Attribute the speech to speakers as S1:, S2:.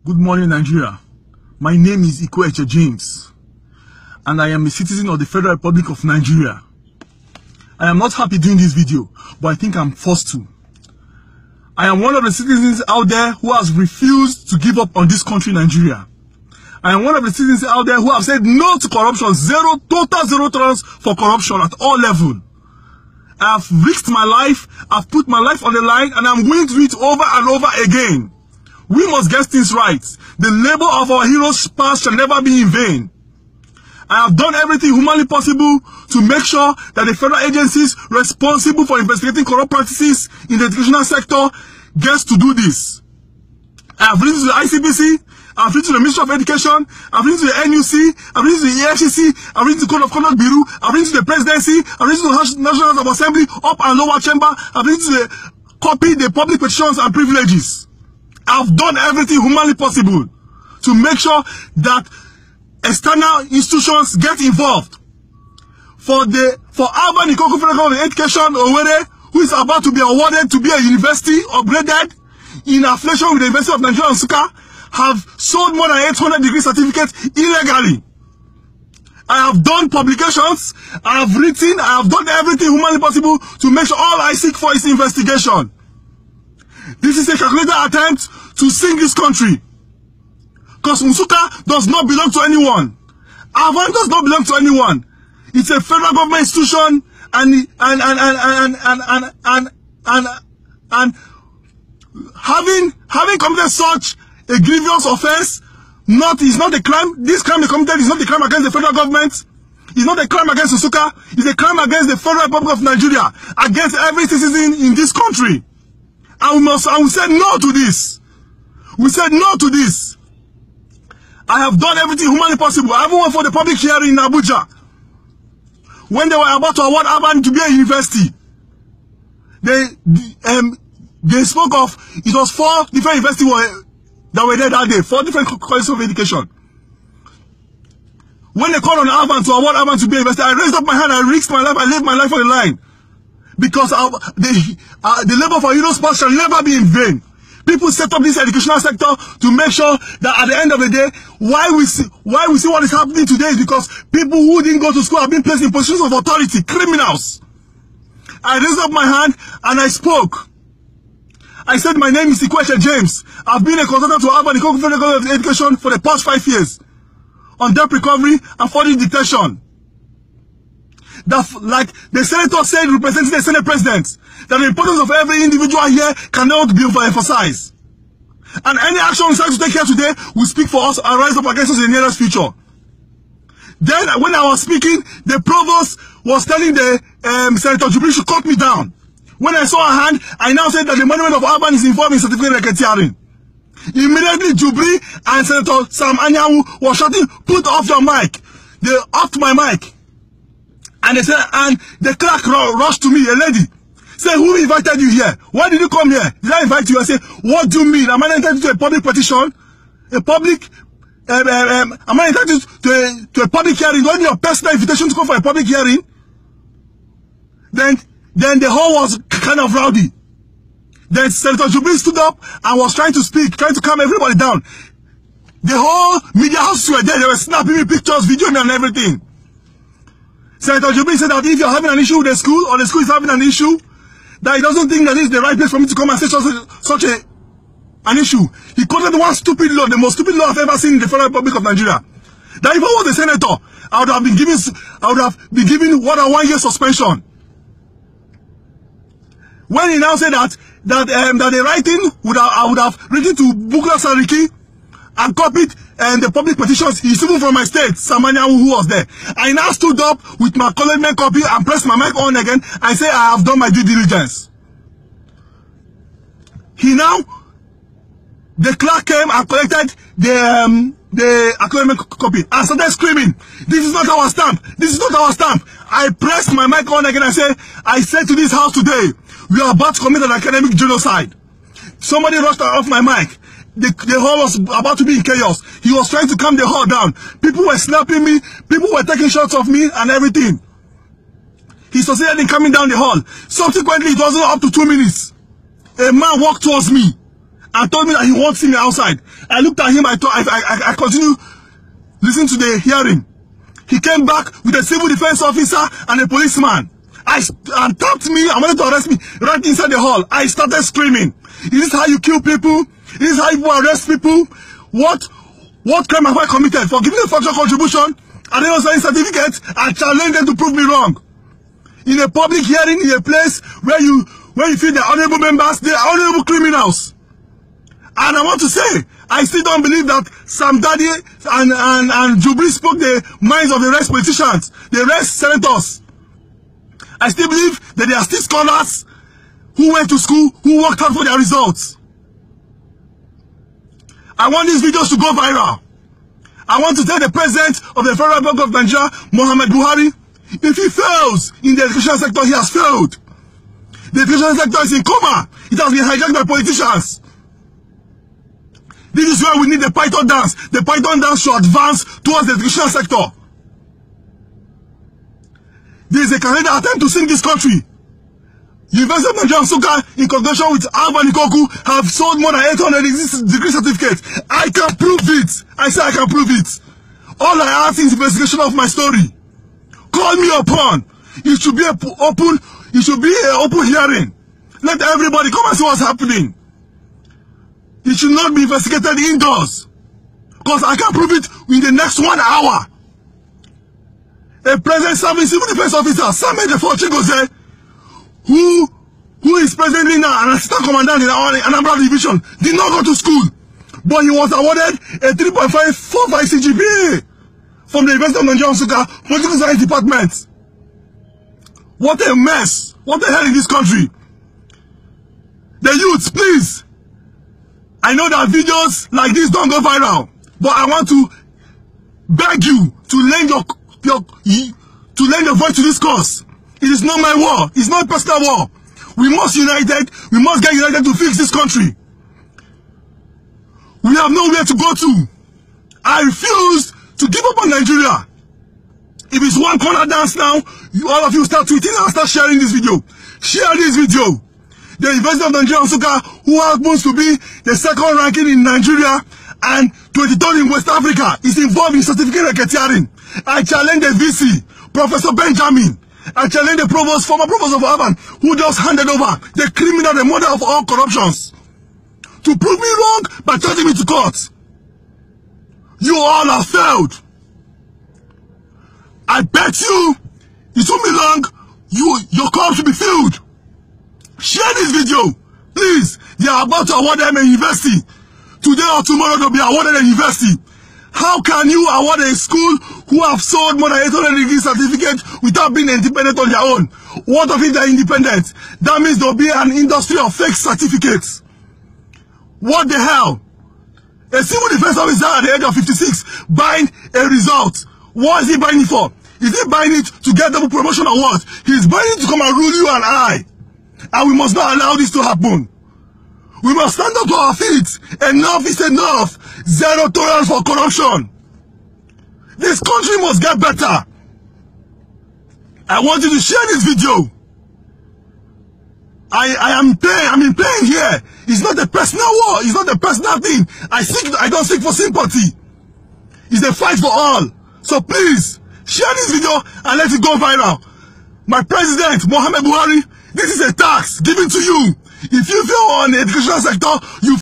S1: Good morning, Nigeria. My name is Ikweche James, and I am a citizen of the Federal Republic of Nigeria. I am not happy doing this video, but I think I'm forced to. I am one of the citizens out there who has refused to give up on this country, Nigeria. I am one of the citizens out there who have said no to corruption, total zero tolerance for corruption at all levels. I have risked my life, I've put my life on the line, and I'm willing to do it over and over again. We must get things right. The labor of our heroes past shall never be in vain. I have done everything humanly possible to make sure that the federal agencies responsible for investigating corrupt practices in the educational sector gets to do this. I have written to the ICBC, I have written to the Ministry of Education, I have written to the NUC, I have written to the EFCC, I have written to the Code of Conduct Bureau, I have written to the Presidency, I have written to the National House of Assembly, up and lower chamber, I have written to the public petitions and privileges. I've done everything humanly possible to make sure that external institutions get involved. For Alban Ikoku Federal Government Education Owerri, who is about to be awarded to be a university upgraded in affiliation with the University of Nigeria Nsukka, have sold more than 800 degree certificates illegally. I have done publications, I have written, I have done everything humanly possible to make sure all I seek for is investigation. This is a calculated attempt to sink this country. Because Nsukka does not belong to anyone. Alban does not belong to anyone. It's a federal government institution, and having committed such a grievous offense is not a crime. This crime they committed is not a crime against the federal government. It's not a crime against Nsukka. It's a crime against the Federal Republic of Nigeria, against every citizen in this country. And we said no to this. We said no to this. I have done everything humanly possible. I even went for the public hearing in Abuja. When they were about to award Alban to be a university, they spoke of, it was 4 different universities that were there that day, 4 different colleges of education. When they called on Alban to award Alban to be a university, I raised up my hand, I risked my life, I laid my life on the line. Because the labor for heroes past shall never be in vain. People set up this educational sector to make sure that at the end of the day, why we see what is happening today is because people who didn't go to school have been placed in positions of authority, criminals. I raised up my hand and I spoke. I said, my name is Ikweche James. I've been a consultant to Alban Ikoku Federal Government Education for the past 5 years on debt recovery and fraud detection. That, like the senator said, representing the Senate President, that the importance of every individual here cannot be overemphasized. And any action we decide to take here today will speak for us and rise up against us in the nearest future. Then, when I was speaking, the provost was telling the Senator Jubri to cut me down. When I saw a hand, I now said that the monument of Alban is involved in certificate racketeering. Immediately, Jubri and Senator Sam Anyanwu were shouting, "Put off your mic." They offed my mic. And they said, and the clerk rushed to me, a lady, said, "Who invited you here? Why did you come here? Did I invite you?" I said, "What do you mean? Am I entitled to a public petition? A public, am I entitled to a public hearing? Do I need your personal invitation to come for a public hearing?" Then the hall was kind of rowdy. Then Senator Jubri stood up and was trying to speak, trying to calm everybody down. The whole media houses were there. They were snapping me pictures, videoing and everything. Senator Jubri said that if you're having an issue with the school, or the school is having an issue, that he doesn't think that it's the right place for me to come and say such an issue. He quoted one stupid law, the most stupid law I've ever seen in the Federal Republic of Nigeria. That if I was a senator, I would have been given more than 1 year suspension. When he now said that the writing I would have written to Bukola Saraki and copied the public petitions, he's even from my state, Sam Anyanwu, who was there. I now stood up with my acknowledgement copy and pressed my mic on again and say I have done my due diligence. The clerk came and collected the acknowledgement copy and started screaming, "This is not our stamp! This is not our stamp!" I pressed my mic on again and I said to this house today, we are about to commit an academic genocide. Somebody rushed off my mic. The hall was about to be in chaos. He was trying to calm the hall down. People were snapping me. People were taking shots of me and everything. He succeeded in coming down the hall. Subsequently, it wasn't up to 2 minutes. A man walked towards me and told me that he won't see me outside. I looked at him, I continued listening to the hearing. He came back with a civil defense officer and a policeman. And tapped me and wanted to arrest me right inside the hall. I started screaming. Is this how you kill people? Is this how you arrest people? What crime have I committed for giving a factual contribution? And then also a certificate and challenge them to prove me wrong. In a public hearing, in a place where you feel the honorable members, they are honorable criminals. And I want to say, I still don't believe that Sam Dadi and Jubri spoke the minds of the rest politicians, the rest senators. I still believe that there are still scholars who went to school, who worked hard for their results. I want these videos to go viral. I want to tell the president of the Federal Bank of Nigeria, Muhammad Buhari, if he fails in the education sector, he has failed. The education sector is in coma. It has been hijacked by politicians. This is where we need the Python dance. The Python dance should advance towards the education sector. There is a Canadian attempt to sink this country. University of Nigeria Nsukka, in conjunction with Alban Ikoku, have sold more than 800 degree certificates. I can prove it. I say I can prove it. All I ask is investigation of my story. Call me upon. It should be an open hearing. Let everybody come and see what's happening. It should not be investigated indoors. Because I can prove it in the next 1 hour. A present serving civil defense officer, Samuel Chigozie, who is presently now an assistant commandant in Anambra Division, did not go to school, but he was awarded a 3.545 CGPA from the University of Nigeria Nsukka Political Science Department. What a mess! What the hell in this country? The youths, please. I know that videos like this don't go viral, but I want to beg you to lend your voice to this cause. It is not my war. It's not a personal war. We must We must get united to fix this country. We have nowhere to go to. I refuse to give up on Nigeria. If it's one corner dance now, all of you start tweeting and start sharing this video. Share this video. The University of Nigeria Nsukka, who happens to be the second ranking in Nigeria and 23rd in West Africa, is involved in certificate racketeering. I challenge the VC, Professor Benjamin. I challenge the former provost of Alban, who just handed over the criminal, the mother of all corruptions, to prove me wrong by charging me to court. You all have failed. I bet you, it won't be long, your cup should be filled. Share this video, please. They are about to award them a university. Today or tomorrow they'll be awarded a university. How can you award a school who have sold more than 800 degree certificates without being independent on their own? What of it they're independent? That means there'll be an industry of fake certificates. What the hell? A civil defense officer at the age of 56 buying a result. What is he buying it for? Is he buying it to get double promotion or what? He's buying it to come and rule you and I. And we must not allow this to happen. We must stand up to our feet. Enough is enough. Zero tolerance for corruption. This country must get better. I want you to share this video. I'm in pain here. It's not a personal war. It's not a personal thing. I don't seek for sympathy. It's a fight for all. So please, share this video and let it go viral. My president, Muhammad Buhari, this is a tax given to you. If you feel on the educational sector, you